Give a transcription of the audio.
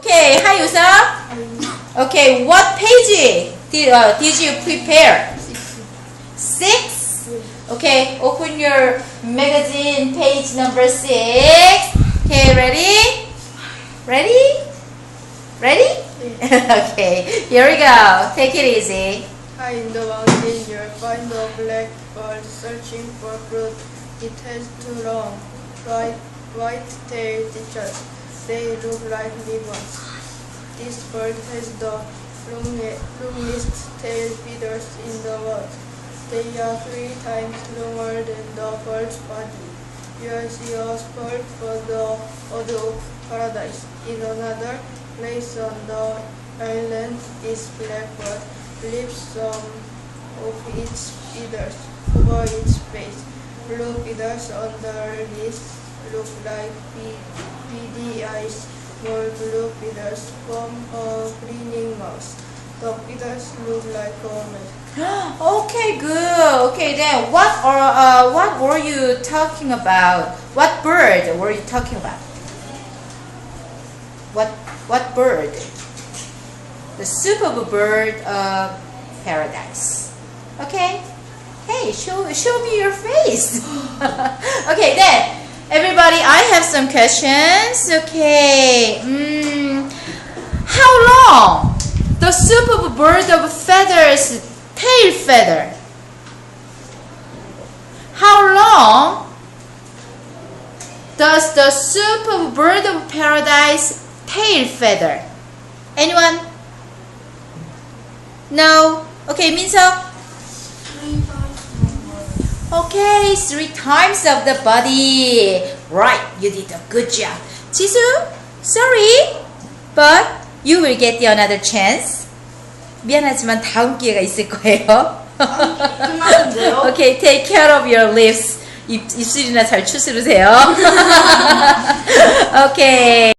Okay, hi Yusa. Okay, what page did you prepare? 6? Okay, open your magazine, page number 6. Okay, ready? Ready? Ready? Okay, here we go. Take it easy. High in the mountain, you'll find a black bird searching for fruit. It has two long, white-tailed teachers. They look like ribbons. This bird has the longest tail feathers in the world. They are 3 times longer than the bird's body. You'll see a spot for the bird of paradise. In another place on the island, this blackbird leaves some of its feathers over its face. Blue feathers on the list look like beady eyes. More blue feathers form a grinning mouth. The feathers look like almonds. Okay, good. Okay, then what were you talking about? What bird were you talking about? What bird? The super bird of paradise. Okay. Hey, show me your face. Okay, then everybody, I have some questions. Okay. How long the super bird of feathers tail feather? How long does the super bird of paradise tail feather? Anyone? No? Okay, Minso? 3 times longer. Okay, 3 times of the body. Right, you did a good job. Jisoo, sorry, but you will get the another chance. 미안하지만 다음 기회가 있을 거예요. 끝났는데요? Okay, take care of your lips. 입술이나 잘 추스르세요. Okay.